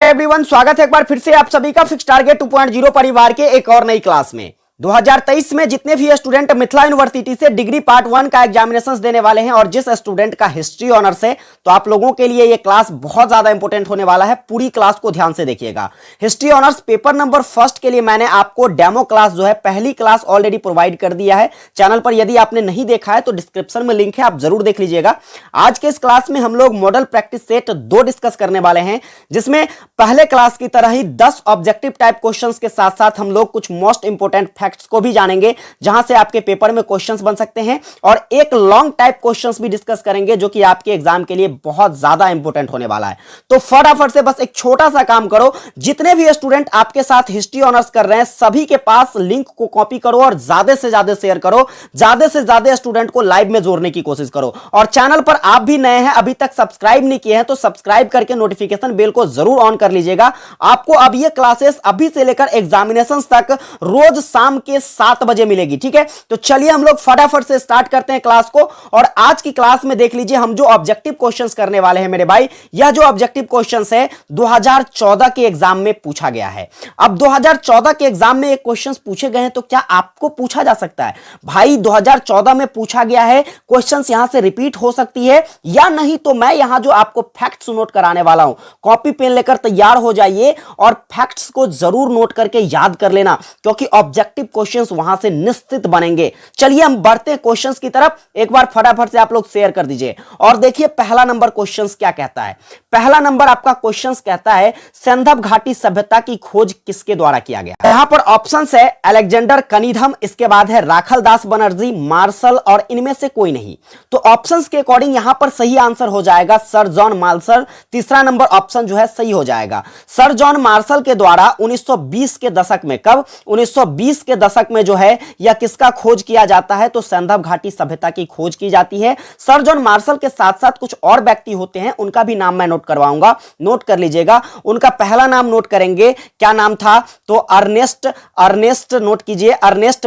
Everyone, स्वागत है एक बार फिर से आप सभी का फिक्स टारगेट 2.0 परिवार के एक और नई क्लास में। 2023 में जितने भी स्टूडेंट मिथिला यूनिवर्सिटी से डिग्री पार्ट 1 का एग्जामिनेशंस देने वाले हैं और जिस स्टूडेंट का हिस्ट्री ऑनर्स है, तो आप लोगों के लिए ये क्लास बहुत ज्यादा इंपॉर्टेंट होने वाला है। पूरी क्लास को ध्यान से देखिएगा। History honours paper number first के लिए मैंने आपको डेमो क्लास जो है पहली क्लास ऑलरेडी प्रोवाइड कर दिया है चैनल पर। यदि आपने नहीं देखा है तो डिस्क्रिप्शन में लिंक है, आप जरूर देख लीजिएगा। आज के इस क्लास में हम लोग मॉडल प्रैक्टिस सेट 2 डिस्कस करने वाले हैं, जिसमें पहले क्लास की तरह ही 10 ऑब्जेक्टिव टाइप क्वेश्चंस के साथ साथ हम लोग कुछ मोस्ट इंपोर्टेंट फैक्ट्स को भी जानेंगे, जहां से आपके पेपर में क्वेश्चंस बन सकते हैं, और एक लॉन्ग टाइप क्वेश्चंस भी डिस्कस करेंगे जो कि आपके एग्जाम के लिए बहुत ज्यादा इंपॉर्टेंट होने वाला है। तो फटाफट से बस एक छोटा सा काम करो, जितने भी स्टूडेंट आपके साथ हिस्ट्री ऑनर्स कर रहे हैं सभी के पास लिंक को कॉपी करो और ज्यादा से ज्यादा शेयर करो, ज्यादा से ज्यादा स्टूडेंट को लाइव में जोड़ने की कोशिश करो। और चैनल पर आप भी नए हैं, अभी तक सब्सक्राइब नहीं किए हैं तो सब्सक्राइब करके नोटिफिकेशन बेल को जरूर ऑन कर लीजिएगा। आपको अब ये क्लासेस अभी से लेकर एग्जामिनेशन तक रोज शाम के 7 बजे मिलेगी, ठीक है। तो चलिए हम लोग फटाफट से स्टार्ट करते हैं क्लास को। और आज की क्लास में देख लीजिए हम जो ऑब्जेक्टिव क्वेश्चंस करने वाले हैं मेरे भाई, यह जो ऑब्जेक्टिव क्वेश्चंस है 2014 के एग्जाम में पूछा गया है। अब 2014 के एग्जाम में एक क्वेश्चंस पूछे गए हैं, तो क्या आपको पूछा जा सकता है भाई 2014 में पूछा गया है, क्वेश्चंस यहां से रिपीट हो सकती है या नहीं? तो मैं यहां जो आपको फैक्ट्स नोट कराने वाला हूं, कॉपी पेन लेकर तैयार हो जाइए और फैक्ट्स को जरूर नोट करके याद कर लेना, क्योंकि ऑब्जेक्टिव क्वेश्चंस वहां से निश्चित बनेंगे। चलिए हम बढ़ते हैं क्वेश्चंस की तरफ। एक बार फटाफट से आप लोग शेयर कर दीजिए और देखिए पहला नंबर क्वेश्चंस क्या कहता है। पहला नंबर आपका क्वेश्चंस कहता है सिंधव घाटी सभ्यता की खोज किसके द्वारा किया गया। यहां पर ऑप्शंस है अलेक्जेंडर कनिंघम, इसके बाद है राखलदास बनर्जी, मार्शल और इनमें से कोई नहीं। तो ऑप्शंस के अकॉर्डिंग यहां पर सही आंसर हो जाएगा सर जॉन मार्शल। तीसरा नंबर ऑप्शन जो है सही हो जाएगा। सर जॉन मार्शल के द्वारा 1920 के दशक में, कब 1920 के दशक में जो है यह किसका खोज किया जाता है, तो सिंधव घाटी सभ्यता की खोज की जाती है। सर जॉन मार्शल के साथ साथ कुछ और व्यक्ति होते हैं, उनका भी नाम मैं नोट करवाऊंगा, नोट कर लीजिएगा। उनका पहला नाम नोट करेंगे, क्या नाम था, तो अर्नेस्ट नोट कीजिए, अर्नेस्ट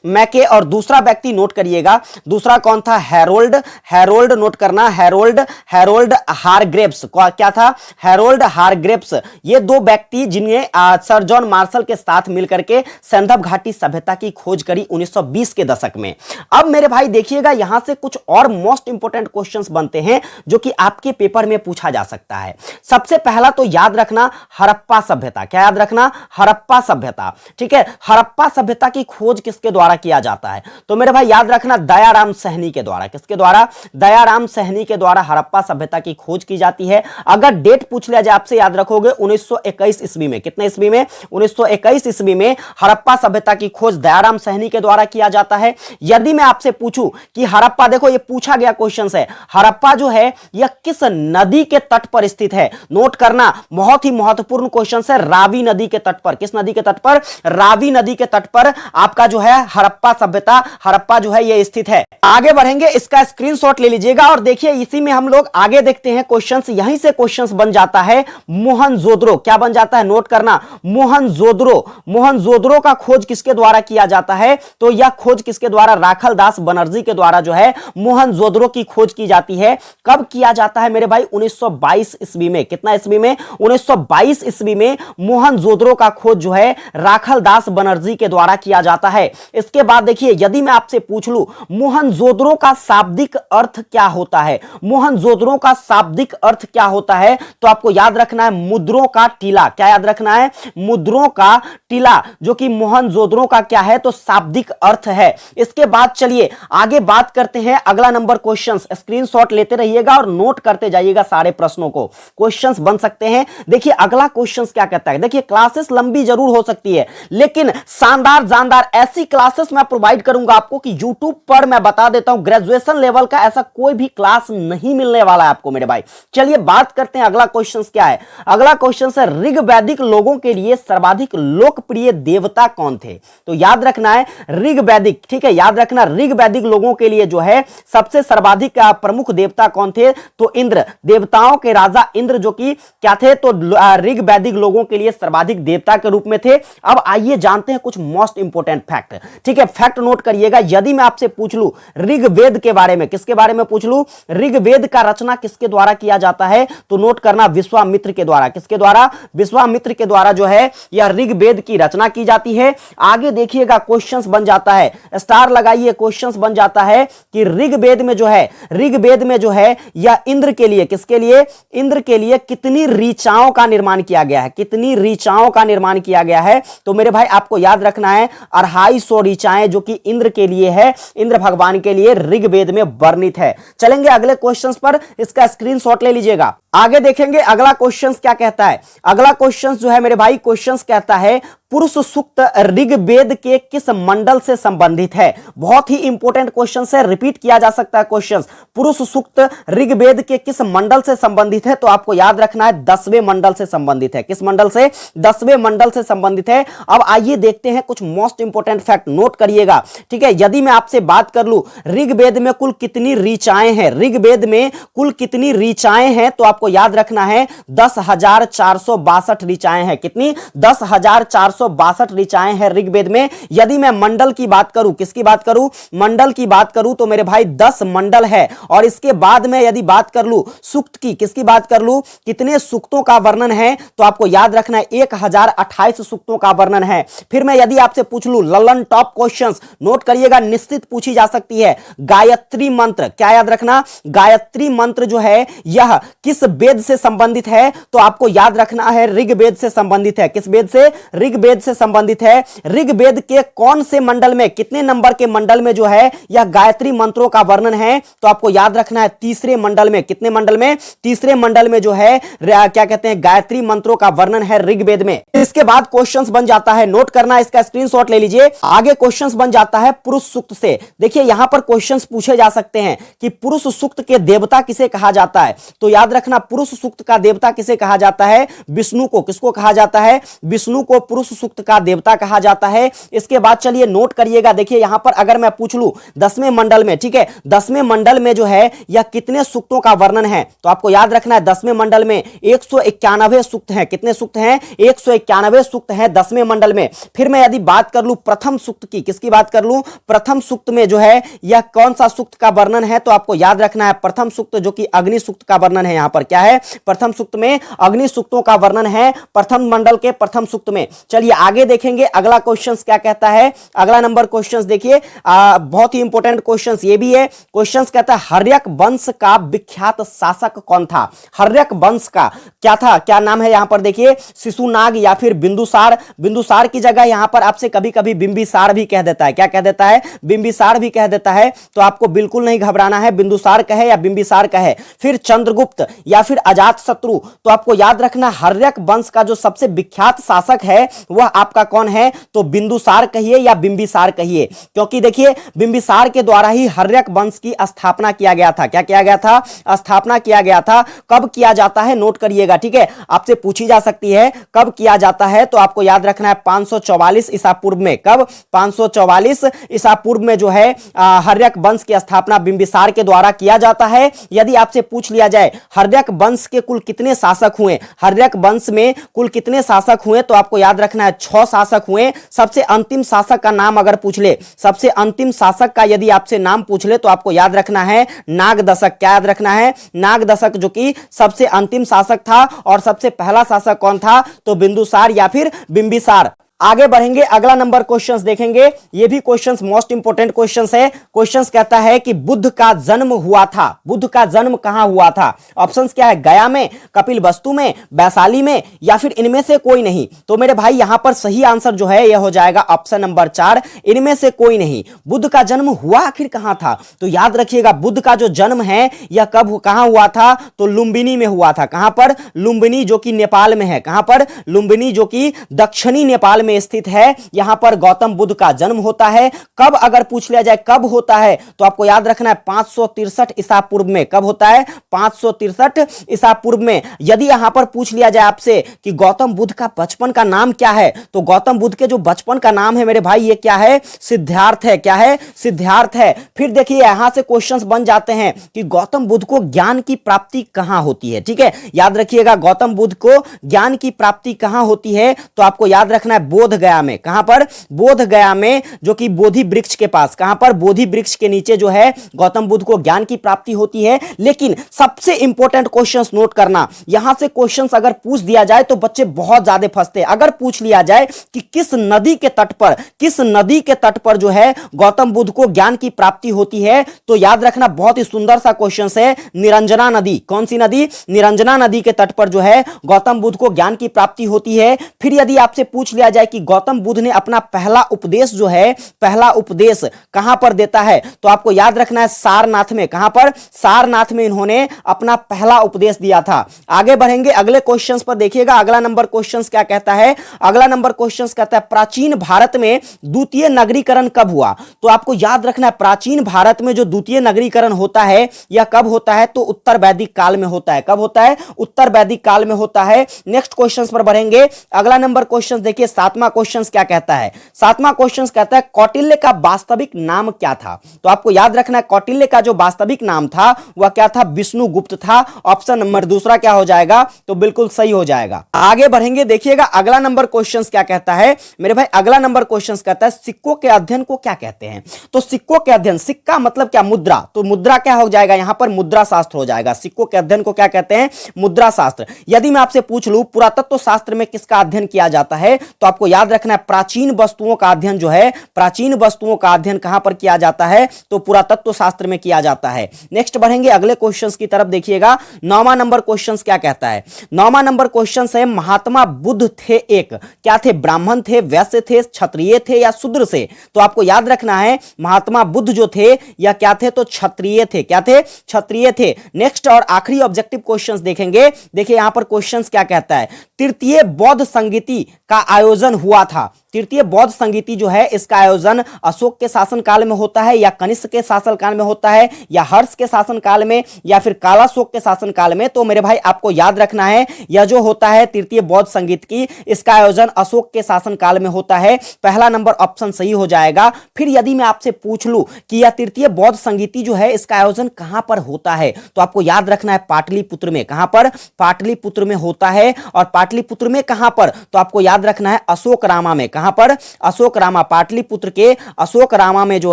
मैके। और दूसरा व्यक्ति नोट करिएगा, दूसरा कौन था, हैरोल्ड नोट करना, हैरोल्ड हारग्रेव्स। क्या था, हैरोल्ड हारग्रेव्स। ये 2 व्यक्ति जिन्हें सर जॉन मार्शल के साथ मिलकर के सिंधव घाटी सभ्यता की खोज करी 1920 के दशक में। अब मेरे भाई देखिएगा यहां से कुछ और मोस्ट इंपोर्टेंट क्वेश्चंस बनते हैं जो कि आपके पेपर में पूछा जा सकता है। सबसे पहला तो याद रखना हड़प्पा सभ्यता। क्या याद रखना, हड़प्पा सभ्यता, ठीक है। हड़प्पा सभ्यता की खोज किसके द्वारा किया जाता है, तो मेरे भाई याद रखना दयाराम साहनी के द्वारा। किसके द्वारा, दयाराम साहनी के द्वारा हड़प्पा सभ्यता की खोज की जाती है। अगर डेट पूछ लिया जाए आपसे, याद रखोगे 1921 ईस्वी में। कितने ईस्वी में, 1921 ईस्वी में हड़प्पा सभ्यता की खोज दयाराम साहनी के द्वारा किया जाता है। यदि मैं आपसे पूछूं कि हड़प्पा, देखो ये पूछा गया क्वेश्चन है, हड़प्पा जो है यह किस नदी के तट पर स्थित है, नोट करना, बहुत ही महत्वपूर्ण क्वेश्चन है। रावी नदी के तट पर, किस नदी के तट पर, रावी नदी के तट पर आपका जो है हड़प्पा सभ्यता, हड़प्पा जो है यह स्थित है। आगे बढ़ेंगे, इसका स्क्रीनशॉट ले लीजिएगा और देखिए इसी में हम लोग आगे देखते हैं क्वेश्चंस। यहीं से क्वेश्चंस बन जाता है मोहनजोदड़ो। क्या बन जाता है, नोट करना, मोहनजोदड़ो का खोज किसके द्वारा किया जाता है, तो यह खोज किसके द्वारा, राखलदास बनर्जी के द्वारा जो है मोहनजोदड़ो की खोज की जाती है। कब किया जाता है मेरे भाई, 1922 ईस्वी में। कितना ईस्वी में, 1922 ईस्वी में मोहनजोदड़ो का खोज जो है राखलदास बनर्जी के द्वारा किया जाता है। इसके बाद देखिए यदि मैं आपसे पूछ लूं मोहनजोदड़ो का शाब्दिक अर्थ क्या होता है, मोहनजोदड़ो का शाब्दिक अर्थ क्या होता है, तो आपको याद रखना है मुद्रों का टीला। क्या याद रखना है, मुद्रों का टीला, जो कि मोहनजोदड़ो का क्या है, तो शाब्दिक अर्थ है। इसके बाद चलिए आगे बात करते हैं अगला नंबर क्वेश्चंस। स्क्रीनशॉट लेते रहिएगा और नोट करते जाइएगा सारे प्रश्नों को, क्वेश्चंस बन सकते हैं। देखिए अगला क्वेश्चंस क्या कहता है। देखिए क्लासेस लंबी जरूर हो सकती है, लेकिन शानदार जानदार ऐसी क्लासेस मैं प्रोवाइड करूंगा आपको कि यूट्यूब पर मैं बता देता हूं ग्रेजुएशन लेवल का ऐसा कोई भी क्लास नहीं मिलने वाला है आपको मेरे भाई। चलिए बात करते हैं अगला क्वेश्चंस क्या है। अगला क्वेश्चन है ऋग वैदिक लोगों के लिए सर्वाधिक लोकप्रिय देव देवता कौन थे? तो याद रखना है ऋग वैदिक, ठीक है, याद रखना ऋग वैदिक लोगों के लिए जो है सबसे सर्वाधिक प्रमुख देवता कौन थे? तो इंद्र, देवताओं के राजा इंद्र जो कि क्या थे? तो ऋग वैदिक लोगों के लिए सर्वाधिक देवता के रूप में थे। अब आइए जानते हैं कुछ मोस्ट इंपोर्टेंट फैक्ट, ठीक है, फैक्ट नोट करिएगा। यदि मैं आपसे पूछ लूं ऋग्वेद के बारे में, किसके बारे में पूछ लूं? ऋग्वेद का रचना किसके द्वारा किया जाता है? तो नोट करना विश्वामित्र के द्वारा। किसके द्वारा? विश्वामित्र के द्वारा जो है यह ऋग्वेद की रचना की जाती है। आगे देखिएगा क्वेश्चंस बन जाता है, स्टार लगाइए, क्वेश्चंस बन जाता है कि ऋग्वेद में जो है, ऋग्वेद में जो है यह इंद्र के लिए, किसके लिए? इंद्र के लिए कितनी ऋचाओं का निर्माण किया गया है? कितनी ऋचाओं का निर्माण किया गया है? तो मेरे भाई आपको याद रखना है 250 ऋचाएं जो कि इंद्र के लिए है, इंद्र भगवान के लिए ऋग्वेद में वर्णित है। चलेंगे अगले क्वेश्चंस पर, इसका स्क्रीनशॉट ले लीजिएगा। आगे देखेंगे अगला क्वेश्चंस क्या कहता है। अगला क्वेश्चंस जो है मेरे भाई, क्वेश्चंस कहता है पुरुष सूक्त ऋग्वेद के किस मंडल से संबंधित है? बहुत ही इंपॉर्टेंट क्वेश्चन है, रिपीट किया जा सकता है क्वेश्चंस। पुरुष सूक्त ऋग्वेद के किस मंडल से संबंधित है? तो आपको याद रखना है 10वें मंडल से संबंधित है। किस मंडल से? 10वें मंडल से संबंधित है। अब आइए देखते हैं कुछ मोस्ट इंपोर्टेंट फैक्ट, नोट करिएगा, ठीक है। यदि मैं आपसे बात कर लूं ऋग्वेद में कुल कितनी ऋचाएं हैं, ऋग्वेद में कुल कितनी ऋचाएं हैं, तो आपको याद रखना है 10,462 ऋचाएं हैं। कितनी? 10,462 ऋचाएं हैं ऋग्वेद में। यदि मैं मंडल की बात करूं, किसकी बात करूं? मंडल की बात करूं तो मेरे भाई 10 मंडल है। और इसके बाद में यदि बात कर लूं सूक्त की, किसकी बात कर लूं? कितने सूक्तों का वर्णन है? तो आपको याद रखना है 1028 सूक्तों का वर्णन है। फिर मैं यदि आपसे पूछ लूं ललन टॉप क्वेश्चंस, नोट करिएगा, निश्चित पूछी जा सकती है, गायत्री मंत्र, क्या याद रखना? गायत्री मंत्र जो है यह किस वेद से संबंधित है? तो आपको याद रखना है ऋग्वेद से संबंधित है। किस वेद से? ऋग्वेद से संबंधित है। ऋग्वेद के कौन से मंडल में, कितने नंबर के मंडल में जो है यह गायत्री मंत्रों का वर्णन है? तो आपको याद रखना है तीसरे मंडल में। कितने मंडल में? तीसरे मंडल में जो है क्या कहते हैं, गायत्री मंत्रों का वर्णन है ऋग्वेद में। इसके बाद क्वेश्चंस बन जाता है, नोट करना, इसका स्क्रीनशॉट ले लीजिए। आगे क्वेश्चंस बन जाता है पुरुष सूक्त से। देखिए यहां पर क्वेश्चंस पूछे जा सकते हैं कि पुरुष सूक्त के देवता किसे कहा जाता है? तो याद रखना पुरुष सूक्त का देवता किसे कहा जाता है? विष्णु को। किसको कहा जाता है? विष्णु को पुरुष सूक्त का देवता कहा जाता है। इसके बाद चलिए नोट करिएगा, देखिए यहां पर अगर मैं पूछ लूं 10वें मंडल में, ठीक है, 10वें मंडल में जो है यह कितने सूक्तों का वर्णन है? तो आपको याद रखना है 10वें मंडल में 191 सूक्त हैं। कितने सूक्त हैं? 191 सूक्त हैं 10वें मंडल में। फिर मैं यदि बात कर लूं प्रथम सूक्त की, किसकी बात कर लूं? प्रथम सूक्त में जो है यह कौन सा सूक्त का वर्णन है? तो आपको याद रखना है प्रथम सूक्त जो कि अग्नि सूक्त का वर्णन है। यहां पर क्या है? प्रथम सूक्त में अग्नि सूक्तों का वर्णन है, प्रथम मंडल के प्रथम सूक्त में। चलिए आगे देखेंगे अगला क्वेश्चन क्या कहता है। अगला नंबर क्वेश्चन देखिए, बहुत ही इंपॉर्टेंट क्वेश्चन ये भी है। क्वेश्चन कहता है हर्यक वंश का विख्यात शासक कौन था? हर्यक वंश का क्या था, क्या नाम है? यहां पर देखिए शिशुनाग या फिर बिंदुसार। बिंदुसार की जगह यहां पर आपसे कभी कभी बिंबिसार भी कह देता है। क्या कह देता है? बिंबिसार भी कह देता है। तो आपको बिल्कुल नहीं घबराना है, बिंदुसार कहे या बिंबिसार कहे। फिर चंद्रगुप्त या फिर अजातशत्रु। तो आपको याद रखना हर्यक वंश का जो सबसे विख्यात शासक है वह आपका कौन है? तो बिंदुसार कहिए या बिंबिसार कहिए, क्योंकि देखिए बिंबिसार के द्वारा ही हर्यक वंश की स्थापना किया गया था। क्या किया गया था? स्थापना किया गया था। कब किया जाता है? नोट करिएगा, ठीक है, आपसे पूछी जा सकती है कब किया जाता है। तो आपको याद रखना है 544 ईसा पूर्व में। कब? 544 ईसा पूर्व में जो है हर्यक वंश की स्थापना बिंबिसार के द्वारा किया जाता है। यदि आपसे पूछ लिया जाए हर्यक वंश के कुल कितने शासक हुए, हर्यक वंश में कुल कितने शासक हुए, तो आपको याद रखना है 6 शासक हुए। सबसे अंतिम शासक का नाम अगर पूछ ले, सबसे अंतिम शासक का यदि आपसे नाम पूछ ले तो आपको याद रखना है नागदशक। क्या याद रखना है? नागदशक, जो कि सबसे अंतिम शासक था। और सबसे पहला शासक कौन था? तो बिंदुसार या फिर बिंबिसार। आगे बढ़ेंगे, अगला नंबर क्वेश्चंस देखेंगे। ये भी क्वेश्चंस मोस्ट इंपोर्टेंट क्वेश्चंस है। क्वेश्चंस कहता है कि बुद्ध का जन्म हुआ था, बुद्ध का जन्म कहां हुआ था? ऑप्शंस क्या है? गया में, कपिलवस्तु में, वैशाली में, या फिर इनमें से कोई नहीं। तो मेरे भाई यहां पर सही आंसर जो है यह हो जाएगा ऑप्शन नंबर 4, इनमें से कोई नहीं। बुद्ध का जन्म हुआ आखिर कहां था? तो याद रखिएगा बुद्ध का जो जन्म है यह कब कहां हुआ था? तो लुम्बिनी में हुआ था। कहां पर? लुम्बिनी, जो कि नेपाल में है। कहां पर? लुम्बिनी, जो कि दक्षिणी नेपाल में स्थित है, यहां पर गौतम बुद्ध का जन्म होता है। कब अगर पूछ लिया जाए कब होता है तो आपको याद रखना है 563 ईसा पूर्व में। कब होता है? 563 ईसा पूर्व में। यदि यहां पर पूछ लिया जाए आपसे कि गौतम बुद्ध का बचपन का नाम क्या है, तो गौतम बुद्ध के जो बचपन का नाम है मेरे भाई, ये क्या है? सिद्धार्थ है। क्या है? सिद्धार्थ है। फिर देखिए यहां से क्वेश्चंस बन जाते हैं कि गौतम बुद्ध को ज्ञान की प्राप्ति कहां होती है। ठीक है, याद रखिएगा गौतम बुद्ध को ज्ञान की प्राप्ति कहां होती है, तो आपको याद रखना है बोध गया में। कहां पर? बोध गया में, जो कि बोधि वृक्ष के पास। कहां पर? बोधि वृक्ष के नीचे जो है गौतम बुद्ध को ज्ञान की प्राप्ति होती है। लेकिन सबसे इंपॉर्टेंट क्वेश्चंस नोट करना, यहां से क्वेश्चंस अगर पूछ दिया जाए तो बच्चे बहुत ज्यादा फंसते हैं। अगर पूछ लिया जाए कि किस नदी के तट पर, किस नदी के तट पर जो है गौतम बुद्ध को ज्ञान की प्राप्ति होती है, तो याद रखना बहुत ही सुंदर सा क्वेश्चन है, निरंजना नदी। कौन सी नदी? निरंजना नदी के तट पर जो है गौतम बुद्ध को ज्ञान की प्राप्ति होती है। फिर यदि आपसे पूछ लिया जाए कि गौतम बुद्ध ने अपना पहला उपदेश जो है, पहला उपदेश कहां पर देता है, तो आपको याद रखना है सारनाथ में। कहां पर? सारनाथ में इन्होंने अपना पहला उपदेश दिया था। आगे बढ़ेंगे अगले क्वेश्चंस पर। देखिएगा अगला नंबर क्वेश्चंस क्या कहता है। अगला नंबर क्वेश्चंस कहता है प्राचीन भारत में द्वितीय नगरीकरण कब हुआ। तो आपको याद रखना है प्राचीन भारत में जो द्वितीय नगरीकरण होता है यह कब होता है, तो उत्तर वैदिक काल में होता है। कब होता है? उत्तर वैदिक काल में होता है। नेक्स्ट क्वेश्चंस पर बढ़ेंगे। अगला नंबर क्वेश्चन देखिए, सातवां क्वेश्चन क्या कहता है। सातवां क्वेश्चन कहता है कौटिल्य का वास्तविक नाम क्या था। तो आपको याद रखना है कौटिल्य का जो वास्तविक नाम था वह क्या था? विष्णुगुप्त था। ऑप्शन नंबर दूसरा क्या हो जाएगा? तो बिल्कुल सही हो जाएगा। आगे बढ़ेंगे, देखिएगा अगला नंबर क्वेश्चन क्या कहता है मेरे भाई। अगला नंबर क्वेश्चन कहता है सिक्कों के अध्ययन को क्या कहते हैं। तो सिक्कों के अध्ययन, सिक्का मतलब क्या? मुद्रा। तो मुद्रा क्या हो जाएगा यहां पर? मुद्रा शास्त्र हो जाएगा। सिक्कों के अध्ययन को क्या कहते हैं? मुद्रा शास्त्र। यदि मैं आपसे पूछ लूं पुरातत्व शास्त्र में किसका अध्ययन किया जाता है, तो आपको याद रखना है प्राचीन वस्तुओं का अध्ययन जो है, प्राचीन वस्तुओं का अध्ययन कहां पर किया जाता है, तो पुरातत्व शास्त्र में किया जाता है। नेक्स्ट बढ़ेंगे अगले क्वेश्चंस की तरफ। देखिएगा नौवां नंबर क्वेश्चंस क्या कहता है। नौवां नंबर क्वेश्चन है महात्मा बुद्ध थे एक, क्या थे? ब्राह्मण थे, वैश्य थे, क्षत्रिय थे या शूद्र से। तो आपको याद रखना है महात्मा बुद्ध जो थे या क्या थे, तो क्षत्रिय थे। क्या थे? क्षत्रिय थे। नेक्स्ट और आखिरी ऑब्जेक्टिव क्वेश्चंस देखेंगे। देखिए यहां पर क्वेश्चंस क्या कहता है। तृतीय बौद्ध संगीति का आयोजन हुआ था। तृतीय बौद्ध संगीति जो है इसका आयोजन अशोक के शासनकाल में होता है या कनिष्क के शासनकाल में होता है या हर्ष के शासनकाल में या फिर कालाशोक के शासनकाल में। तो मेरे भाई आपको याद रखना है यह जो होता है तृतीय बौद्ध संगीत की, इसका आयोजन अशोक के शासनकाल में होता है। पहला नंबर ऑप्शन सही हो जाएगा। फिर यदि मैं आपसे पूछ लूं कि यह तृतीय बौद्ध संगीति जो है इसका आयोजन कहां पर होता है, तो आपको याद रखना है पाटलिपुत्र में। कहां पर? पाटलिपुत्र में होता है। और पाटलिपुत्र में कहां पर? तो आपको याद रखना है अशोक रामा में। कहां पर? अशोक रामा। पाटलिपुत्र के अशोक रामा में जो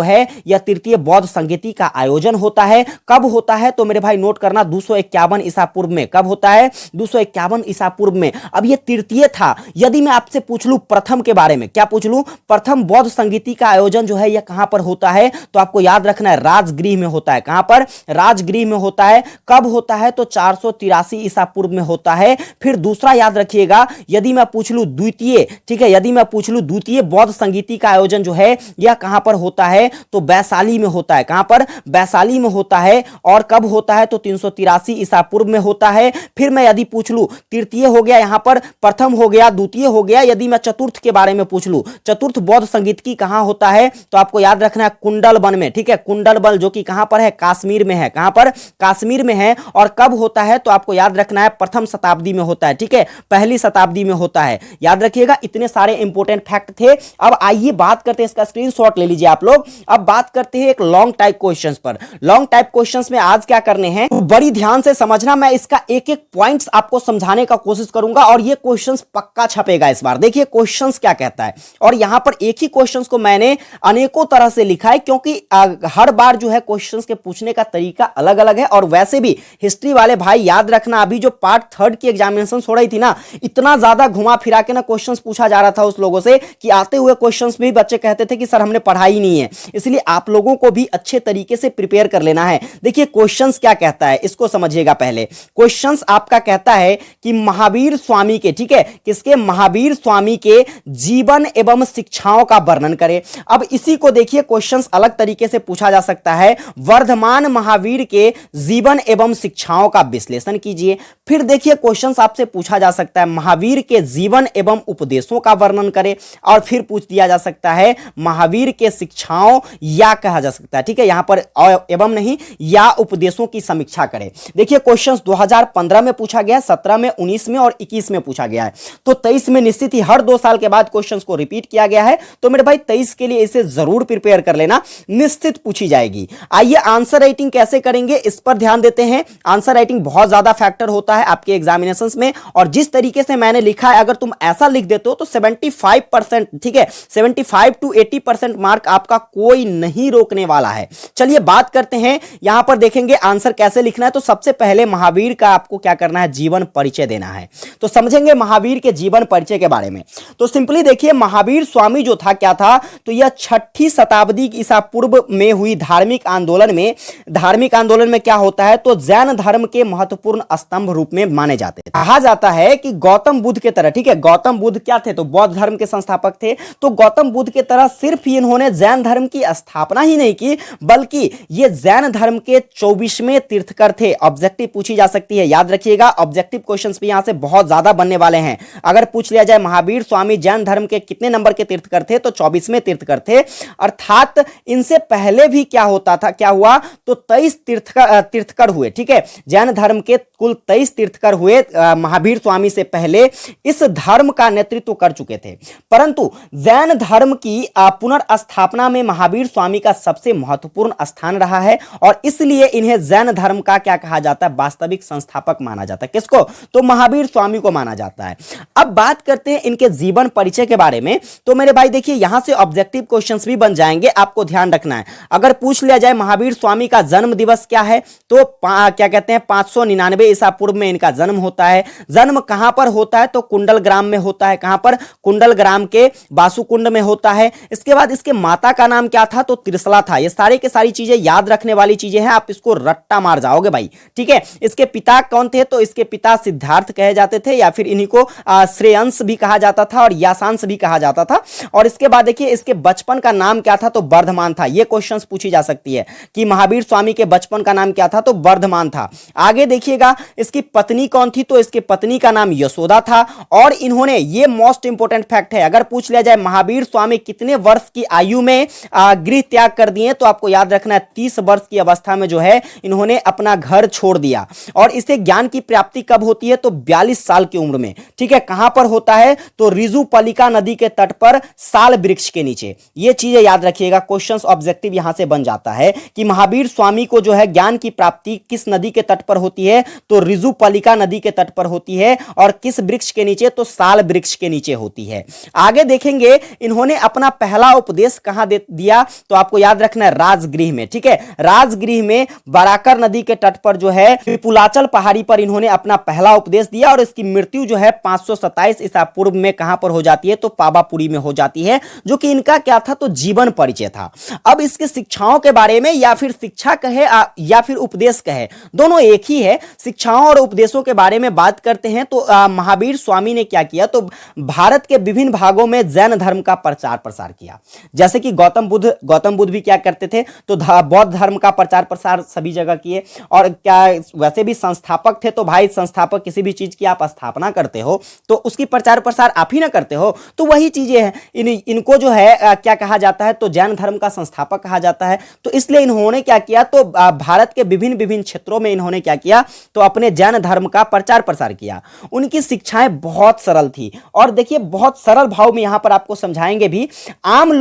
है यह तृतीय बौद्ध संगीति का आयोजन होता है। कब होता है, तो मेरे भाई नोट करना 251 ईसा पूर्व में। कब होता है? 251 ईसा पूर्व में। अब यह तृतीय था। यदि मैं आपसे पूछ लूं प्रथम के बारे में, क्या पूछ लूं? प्रथम बौद्ध संगीति का आयोजन जो है यह कहां पर होता है, तो आपको याद रखना है राजगृह में होता है। कहां पर? राजगृह में होता है। कब होता है, तो 483 ईसा पूर्व में होता है। फिर दूसरा याद रखिएगा, यदि मैं पूछ लूं द्वितीय, ठीक है, यदि मैं पूछ लूं द्वितीय बौद्ध संगीति का आयोजन जो है यह कहां पर होता है, तो वैशाली में होता है। कहां पर? वैशाली में होता है। और कब होता है, तो 383 ईसा पूर्व में होता है। फिर मैं यदि पूछ लूं तृतीय हो गया, यहां पर प्रथम हो गया, द्वितीय हो गया। यदि मैं चतुर्थ के बारे में पूछ लूं, चतुर्थ बौद्ध संगीत की कहां होता है, तो आपको याद रखना है कुंडलबन में। ठीक है, कुंडलबन जो कि कहां पर है? कश्मीर में है। कहां पर? कश्मीर में है। और कब होता है, तो आपको याद रखना है प्रथम शताब्दी में होता है। ठीक है, पहली शताब्दी में होता है। याद रखिएगा, इतने सारे इंपॉर्टेंट फैक्ट थे। अब आइए बात करते हैं, इसका स्क्रीनशॉट ले लीजिए आप लोग। अब बात करते हैं एक लॉन्ग टाइप क्वेश्चंस पर। लॉन्ग टाइप क्वेश्चंस में आज क्या करने हैं, तो बड़ी ध्यान से समझना। मैं इसका एक एक पॉइंट्स आपको समझाने का कोशिश करूंगा और ये क्वेश्चंस पक्का छपेगा इस बार। देखिए क्वेश्चंस क्या कहता है, और यहां पर एक ही क्वेश्चंस को मैंने अनेकों तरह से लिखा है, क्योंकि हर बार जो है क्वेश्चंस के पूछने का तरीका अलग अलग है। और वैसे भी हिस्ट्री वाले भाई याद रखना, अभी जो पार्ट 3 की एग्जामिनेशन हो रही थी ना, इतना ज्यादा घुमा फिरा के ना क्वेश्चंस पूछा जा रहा था उस लोगों से कि आते हुए क्वेश्चंस भी बच्चे कहते थे कि सर हमने पढ़ा ही नहीं है। इसलिए आप लोगों को भी अच्छे तरीके से प्रिपेयर कर लेना है। देखिए क्वेश्चंस क्या कहता है, इसको समझिएगा पहले। क्वेश्चंस आपका कहता है कि महावीर स्वामी के, ठीक है, किसके? महावीर स्वामी के जीवन एवं शिक्षाओं का वर्णन करें। अब इसी को देखिए क्वेश्चंस अलग तरीके से पूछा जा सकता है, वर्धमान महावीर के जीवन एवं शिक्षाओं का विश्लेषण कीजिए। फिर देखिए क्वेश्चंस आपसे पूछा जा सकता है महावीर के जीवन एवं उपदेशों का वर्णन करें, और फिर पूछ दिया जा सकता है महावीर के शिक्षाओं या कहा जा सकता है, ठीक है, यहां पर एवं नहीं या उपदेशों की समीक्षा करें। देखिए क्वेश्चंस 2015 में पूछा गया, 17 में, 19 में और 21 में पूछा गया है। तो 23 में निश्चित ही हर 2 साल के बाद क्वेश्चंस को रिपीट किया गया है। तो मेरे भाई 23 के लिए इसे जरूर प्रिपेयर कर लेना, निश्चित पूछी जाएगी। आइए आंसर राइटिंग कैसे करेंगे इस पर ध्यान देते हैं। आंसर राइटिंग बहुत ज्यादा फैक्टर होता है आपके एग्जामिनेशंस में, और जिस तरीके से मैंने लिखा है अगर तुम ऐसा लिख देते हो तो 75%, ठीक है, 75 to 80% मार्क आपका कोई नहीं रोकने वाला है। चलिए बात करते हैं, यहां पर देखेंगे आंसर कैसे लिखना है। तो सबसे पहले महावीर का आपको क्या करना है, जीवन परिचय देना है। तो समझेंगे महावीर के जीवन परिचय के बारे में। तो सिंपली देखिए महावीर स्वामी जो था क्या था, तो यह 6ठी शताब्दी ईसा पूर्व में हुई धार्मिक आंदोलन में क्या होता है, तो जैन धर्म के महत्वपूर्ण स्तंभ रूप में माने जाते हैं। कहा जाता है कि गौतम बुद्ध के तरह, ठीक है, गौतम बुद्ध क्या थे, तो बौद्ध धर्म के संस्थापक थे। तो गौतम बुद्ध के तरह सिर्फ इन्होंने जैन धर्म की स्थापना ही नहीं की, बल्कि ये जैन धर्म के 24वें तीर्थकर थे। ऑब्जेक्टिव पूछी जा सकती है, याद रखिएगा ऑब्जेक्टिव क्वेश्चंस भी यहां से बहुत ज्यादा बनने वाले हैं। अगर पूछ लिया जाए महावीर स्वामी जैन धर्म के कितने नंबर के तीर्थकर थे, तो 24वें तीर्थकर थे। अर्थात इनसे पहले भी क्या होता था, क्या हुआ, तो 23 तीर्थकर हुए, ठीक है, जैन धर्म के कुल 23 तीर्थकर हुए महावीर स्वामी से पहले इस धर्म का नेतृत्व कर चुके थे। परंतु जैन धर्म की पुनर्स्थापना में महावीर स्वामी का सबसे महत्वपूर्ण स्थान रहा है, और इसलिए इन्हें जैन धर्म का क्या कहा जाता है, वास्तविक संस्थापक माना जाता है। किसको, तो महावीर स्वामी को माना जाता है। अब बात करते हैं इनके जीवन परिचय के बारे में। तो मेरे भाई देखिए यहां से ऑब्जेक्टिव क्वेश्चंस भी बन जाएंगे, आपको ध्यान रखना है। अगर पूछ लिया जाए महावीर स्वामी का जन्म दिवस क्या है, तो क्या कहते हैं 599 ईसा पूर्व में इनका जन्म होता है। जन्म कहां पर होता है, तो कुंडल ग्राम में होता है। कहां पर, कुंडल ग्राम के बासुकुंड में होता है। इसके बाद इसके माता का नाम क्या था, तो त्रिशला था। ये सारी के सारी चीजें याद रखने वाली चीजें हैं, आप इसको रट्टा मार जाओगे भाई, ठीक है। इसके पिता कौन थे, तो इसके पिता सिद्धार्थ कहे जाते थे, या फिर इन्हीं को श्रेयांश भी कहा जाता था और याशांश भी कहा जाता था। और इसके बाद देखिए इसके बचपन का नाम क्या था, तो वर्धमान था। ये क्वेश्चंस पूछी जा सकती है कि महावीर स्वामी के बचपन का नाम क्या था, तो वर्धमान था। आगे देखिएगा इसकी पत्नी कौन थी, तो इसके पत्नी का नाम यशोदा था। और इन्होंने, ये मोस्ट इंपोर्टेंट फैक्ट है, अगर पूछ लिया जाए महावीर स्वामी कितने वर्ष की आयु में गृह त्याग कर दिए, तो आपको याद रखना है 30 वर्ष की अवस्था में जो है इन्होंने अपना घर छोड़ दिया। और इसे ज्ञान की प्राप्ति कब होती है, तो 42 साल की उम्र में, ठीक है। कहां पर होता है, तो रिजुपलिका नदी के तट पर साल वृक्ष के नीचे। ये चीजें याद रखिएगा, क्वेश्चंस ऑब्जेक्टिव यहां से बन जाता है कि महावीर स्वामी को जो है ज्ञान की प्राप्ति किस नदी के तट पर होती है, तो रिजुपलिका नदी के तट पर होती है। और किस वृक्ष के नीचे, तो साल वृक्ष के नीचे होती है। आगे देखेंगे इन्होंने अपना पहला उपदेश कहां दिया, तो आपको याद रखना है राजगृह में, ठीक है। राजगृह में बराकर नदी के तट पर जो है विपुलाचल पहाड़ी पर इन्होंने अपना पहला उपदेश दिया। और इसकी मृत्यु जो है 527 ईसा पूर्व में कहां पर हो जाती है, तो पावापुरी में हो जाती है, जो कि इनका क्या था, तो जीवन परिचय था। अब इसके शिक्षाओं के बारे में, या फिर शिक्षा कहे या फिर उपदेश कहे, दोनों एक ही है। शिक्षाओं और उपदेशों के बारे में बात करते हैं तो महावीर स्वामी ने क्या किया, तो भारत के विभिन्न भागों में जैन धर्म का प्रचार प्रसार किया। जैसे कि गौतम बुद्ध भी क्या करते थे, तो बौद्ध धर्म का प्रचार प्रसार सभी जगह किए। और क्या वैसे भी संस्थापक थे, तो भाई संस्थापक किसी भी चीज की आप स्थापना करते हो तो उसकी प्रचार प्रसार आप ही ना करते हो, तो वही चीजें हैं। इनको जो है क्या कहा जाता है, तो जैन धर्म का संस्थापक कहा जाता है। तो इसलिए इन्होंने क्या किया, तो भारत के विभिन्न क्षेत्रों में इन्होंने क्या किया, तो अपने जैन धर्म का प्रचार प्रसार किया। उनकी शिक्षाएं बहुत सरल थी, और देखिए बहुत सरल भाव में यहां पर आपको समझाएंगे भी। आम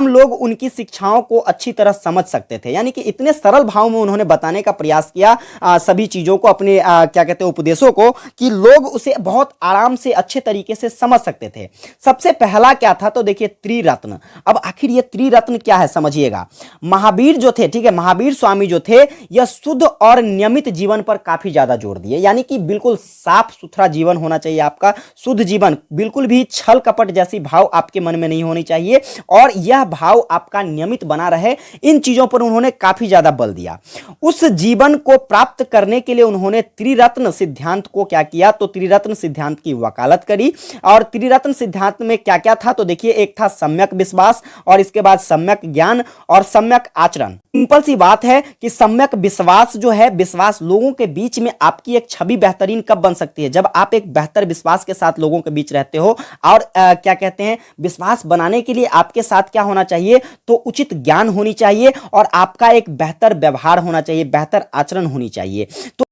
लोग उनकी शिक्षाओं को अच्छी तरह समझ सकते थे, यानी कि इतने सरल भाव में उन्होंने बताने का प्रयास किया सभी चीजों को, अपने क्या कहते हैं उपदेशों को, कि लोग उसे बहुत आराम से अच्छे तरीके से समझ सकते थे। सबसे पहला क्या था, तो देखिए त्रिरत्न। अब आखिर ये त्रिरत्न क्या है, समझिएगा। महावीर जो थे, ठीक है, महावीर स्वामी जो थे, यह शुद्ध और नियमित जीवन पर काफी ज्यादा जोर दिए। यानी कि बिल्कुल साफ सुथरा जीवन होना चाहिए आपका, शुद्ध जीवन, बिल्कुल भी छल कपट जैसी भाव आपके मन में नहीं होनी चाहिए, और यह भाव आपका नियमित बना रहे। इन चीजों पर उन्होंने काफी ज्यादा बल दिया। उस जीवन को प्राप्त करने के लिए उन्होंने त्रिरत्न सिद्धांत को क्या किया, तो त्रिरत्न सिद्धांत की वकालत करी। और त्रिरत्न सिद्धांत में क्या क्या था, तो देखिए एक था सम्यक विश्वास, और इसके बाद सम्यक ज्ञान और सम्यक आचरण। सिंपल सी बात है कि सम्यक विश्वास जो है, विश्वास लोगों के बीच में आपकी एक छवि बेहतरीन कब बन सकती है, जब आप एक बेहतर विश्वास के साथ लोगों के बीच रहते हो और क्या कहते हैं विश्वास बनाने के लिए आपके साथ क्या होना चाहिए, तो उचित ज्ञान होनी चाहिए और आपका एक बेहतर व्यवहार होना चाहिए, बेहतर आचरण होनी चाहिए। तो